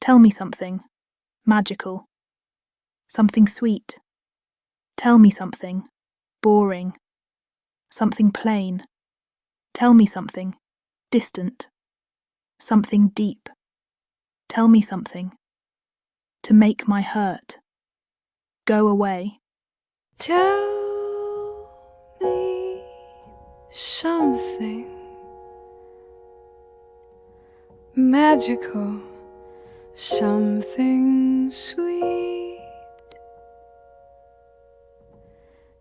Tell me something. Magical. Something sweet. Tell me something. Boring. Something plain. Tell me something. Distant. Something deep. Tell me something. To make my hurt. Go away. Tell me something magical, something sweet.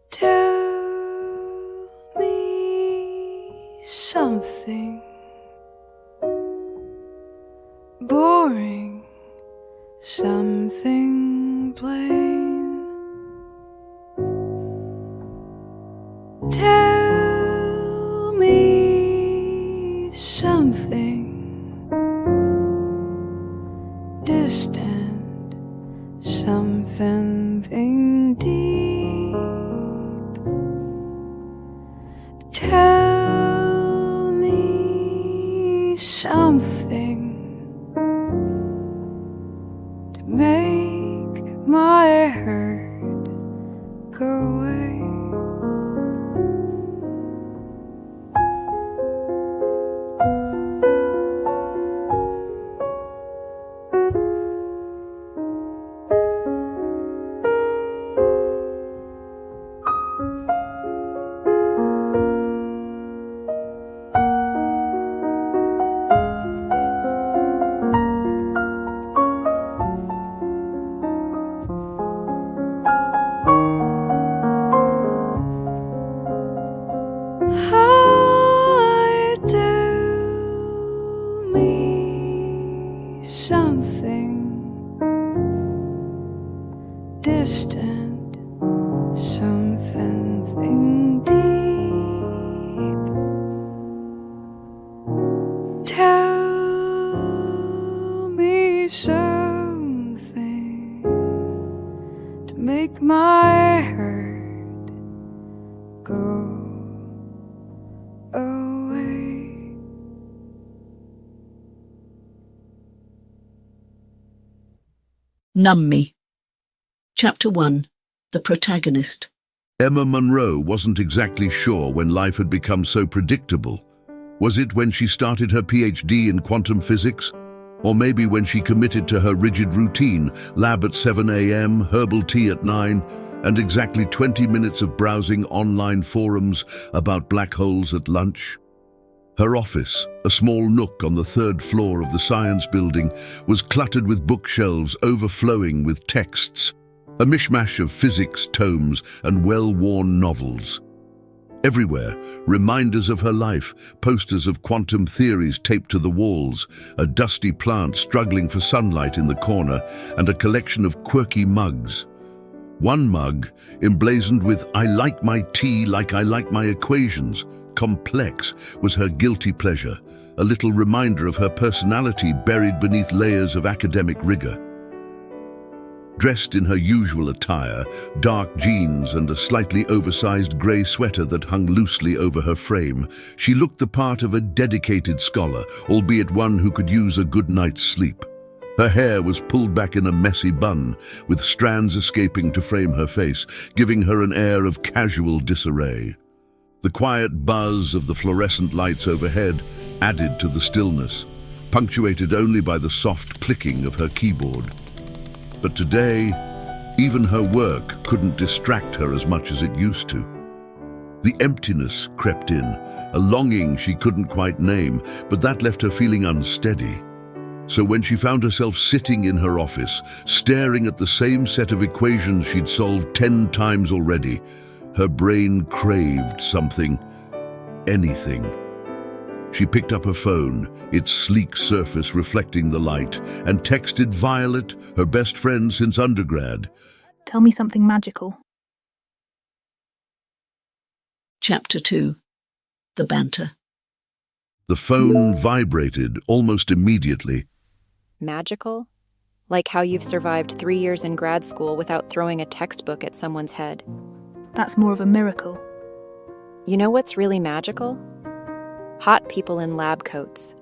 Tell me something boring, something plain. Tell me something distant, something deep. Tell me something to make my hurt go away. Hi, tell me something distant, something deep. Tell me something to make my hurt go away. Numb Me. Chapter 1. The Protagonist. Emma Monroe wasn't exactly sure when life had become so predictable. Was it when she started her PhD in quantum physics? Or maybe when she committed to her rigid routine, lab at 7 a.m., herbal tea at 9, and exactly 20 minutes of browsing online forums about black holes at lunch? Her office, a small nook on the 3rd floor of the science building, was cluttered with bookshelves overflowing with texts, a mishmash of physics tomes and well-worn novels. Everywhere, reminders of her life, posters of quantum theories taped to the walls, a dusty plant struggling for sunlight in the corner, and a collection of quirky mugs. One mug, emblazoned with "I like my tea like I like my equations," complex, was her guilty pleasure, a little reminder of her personality buried beneath layers of academic rigor. Dressed in her usual attire, dark jeans and a slightly oversized grey sweater that hung loosely over her frame, she looked the part of a dedicated scholar, albeit one who could use a good night's sleep. Her hair was pulled back in a messy bun, with strands escaping to frame her face, giving her an air of casual disarray. The quiet buzz of the fluorescent lights overhead added to the stillness, punctuated only by the soft clicking of her keyboard. But today, even her work couldn't distract her as much as it used to. The emptiness crept in, a longing she couldn't quite name, but that left her feeling unsteady. So when she found herself sitting in her office, staring at the same set of equations she'd solved 10 times already, her brain craved something, anything. She picked up her phone, its sleek surface reflecting the light, and texted Violet, her best friend since undergrad. Tell me something magical. Chapter 2. The Banter. The phone vibrated almost immediately. Magical? Like how you've survived 3 years in grad school without throwing a textbook at someone's head. That's more of a miracle. You know what's really magical? Hot people in lab coats.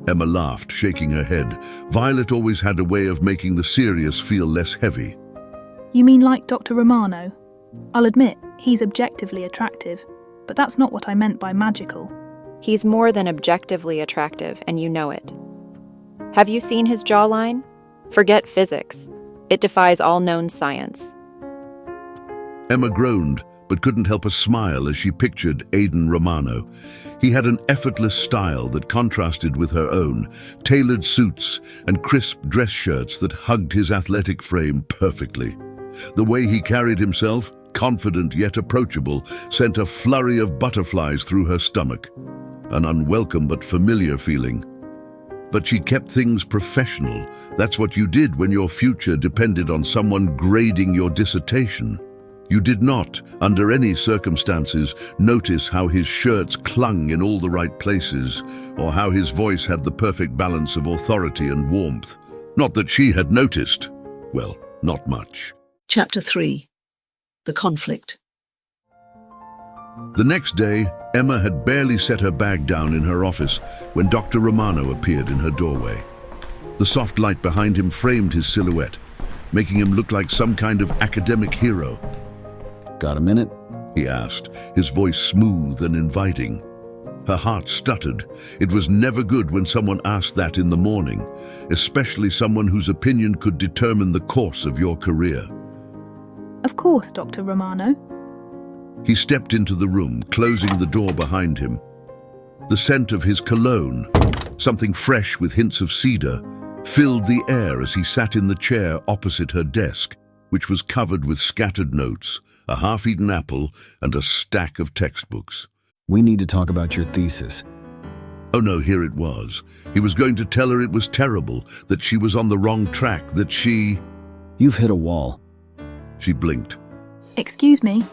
Emma laughed, shaking her head. Violet always had a way of making the serious feel less heavy. You mean like Dr. Romano? I'll admit, he's objectively attractive, but that's not what I meant by magical. He's more than objectively attractive, and you know it. Have you seen his jawline? Forget physics. It defies all known science. Emma groaned, but couldn't help a smile as she pictured Aidan Romano. He had an effortless style that contrasted with her own, tailored suits and crisp dress shirts that hugged his athletic frame perfectly. The way he carried himself, confident yet approachable, sent a flurry of butterflies through her stomach. An unwelcome but familiar feeling. But she kept things professional. That's what you did when your future depended on someone grading your dissertation. You did not, under any circumstances, notice how his shirts clung in all the right places, or how his voice had the perfect balance of authority and warmth. Not that she had noticed. Well, not much. Chapter 3. The Conflict. The next day, Emma had barely set her bag down in her office when Dr. Romano appeared in her doorway. The soft light behind him framed his silhouette, making him look like some kind of academic hero. Got a minute? He asked, his voice smooth and inviting. Her heart stuttered. It was never good when someone asked that in the morning, especially someone whose opinion could determine the course of your career. Of course, Dr. Romano. He stepped into the room, closing the door behind him. The scent of his cologne, something fresh with hints of cedar, filled the air as he sat in the chair opposite her desk, which was covered with scattered notes, a half-eaten apple, and a stack of textbooks. We need to talk about your thesis. Oh no, here it was. He was going to tell her it was terrible, that she was on the wrong track, that she... You've hit a wall. She blinked. Excuse me?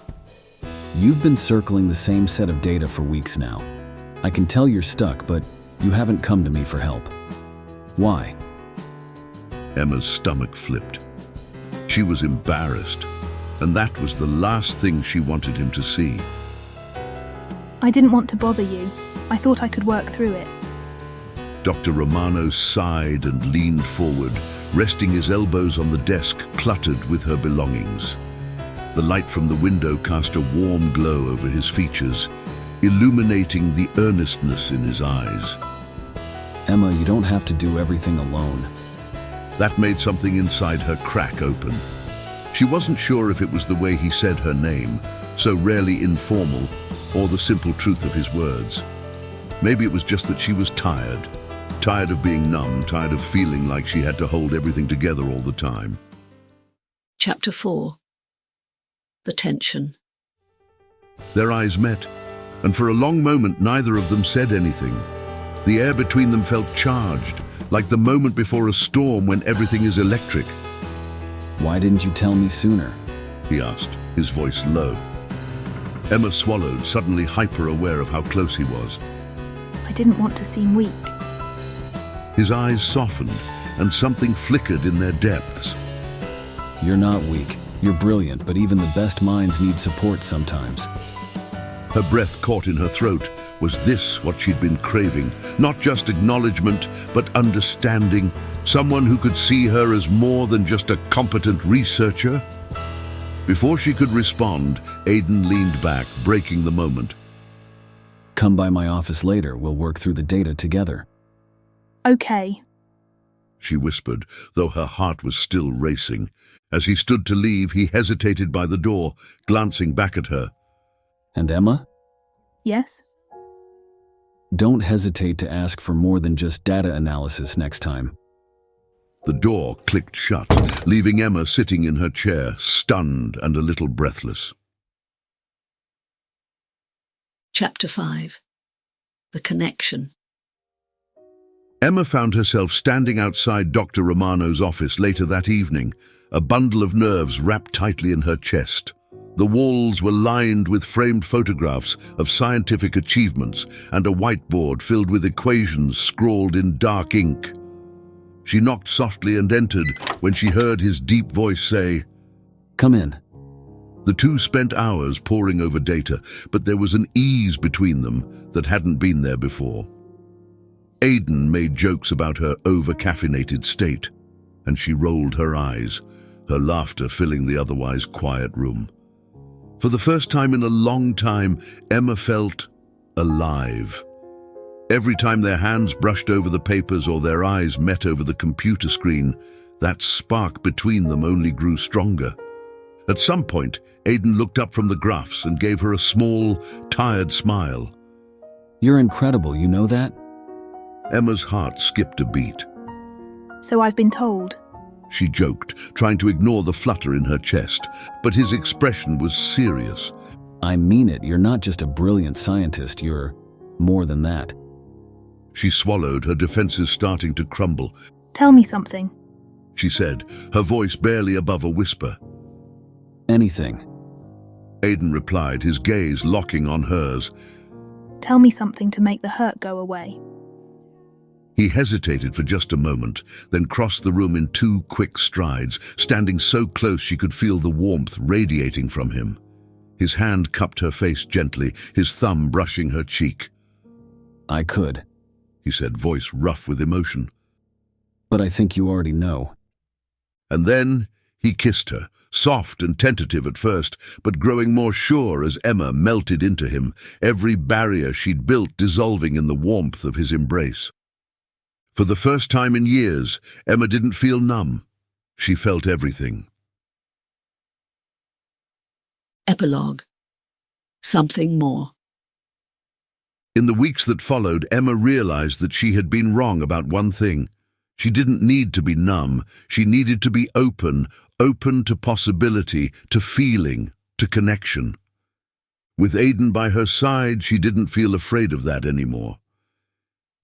You've been circling the same set of data for weeks now. I can tell you're stuck, but you haven't come to me for help. Why? Emma's stomach flipped. She was embarrassed, and that was the last thing she wanted him to see. I didn't want to bother you. I thought I could work through it. Dr. Romano sighed and leaned forward, resting his elbows on the desk cluttered with her belongings. The light from the window cast a warm glow over his features, illuminating the earnestness in his eyes. Emma, you don't have to do everything alone. That made something inside her crack open. She wasn't sure if it was the way he said her name, so rarely informal, or the simple truth of his words. Maybe it was just that she was tired. Tired of being numb, tired of feeling like she had to hold everything together all the time. Chapter 4. The Tension. Their eyes met, and for a long moment neither of them said anything. The air between them felt charged, like the moment before a storm when everything is electric. Why didn't you tell me sooner? He asked, his voice low. Emma swallowed, suddenly hyper-aware of how close he was. I didn't want to seem weak. His eyes softened, and something flickered in their depths. You're not weak. You're brilliant, but even the best minds need support sometimes. Her breath caught in her throat. Was this what she'd been craving? Not just acknowledgement, but understanding. Someone who could see her as more than just a competent researcher? Before she could respond, Aidan leaned back, breaking the moment. Come by my office later. We'll work through the data together. Okay. She whispered, though her heart was still racing. As he stood to leave, he hesitated by the door, glancing back at her. And Emma? Yes? Don't hesitate to ask for more than just data analysis next time. The door clicked shut, leaving Emma sitting in her chair, stunned and a little breathless. Chapter 5. The Connection. Emma found herself standing outside Dr. Romano's office later that evening, a bundle of nerves wrapped tightly in her chest. The walls were lined with framed photographs of scientific achievements and a whiteboard filled with equations scrawled in dark ink. She knocked softly and entered when she heard his deep voice say, Come in. The two spent hours poring over data, but there was an ease between them that hadn't been there before. Aidan made jokes about her over-caffeinated state, and she rolled her eyes, her laughter filling the otherwise quiet room. For the first time in a long time, Emma felt alive. Every time their hands brushed over the papers or their eyes met over the computer screen, that spark between them only grew stronger. At some point, Aidan looked up from the graphs and gave her a small, tired smile. You're incredible, you know that? Emma's heart skipped a beat. So I've been told. She joked, trying to ignore the flutter in her chest, but his expression was serious. I mean it, you're not just a brilliant scientist, you're more than that. She swallowed, her defenses starting to crumble. Tell me something. She said, her voice barely above a whisper. Anything. Aidan replied, his gaze locking on hers. Tell me something to make the hurt go away. He hesitated for just a moment, then crossed the room in 2 quick strides, standing so close she could feel the warmth radiating from him. His hand cupped her face gently, his thumb brushing her cheek. I could, he said, voice rough with emotion. but I think you already know. And then he kissed her, soft and tentative at first, but growing more sure as Emma melted into him, every barrier she'd built dissolving in the warmth of his embrace. For the first time in years, Emma didn't feel numb. She felt everything. Epilogue. Something more. In the weeks that followed, Emma realized that she had been wrong about one thing. She didn't need to be numb. She needed to be open to possibility, to feeling, to connection. With Aidan by her side, she didn't feel afraid of that anymore.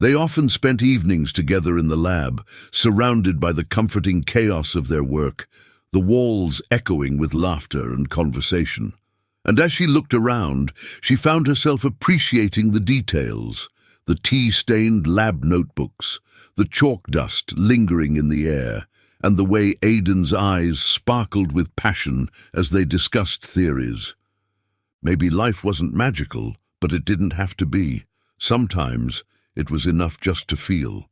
They often spent evenings together in the lab, surrounded by the comforting chaos of their work, the walls echoing with laughter and conversation. And as she looked around, she found herself appreciating the details, the tea-stained lab notebooks, the chalk dust lingering in the air, and the way Aidan's eyes sparkled with passion as they discussed theories. Maybe life wasn't magical, but it didn't have to be. Sometimes it was enough just to feel.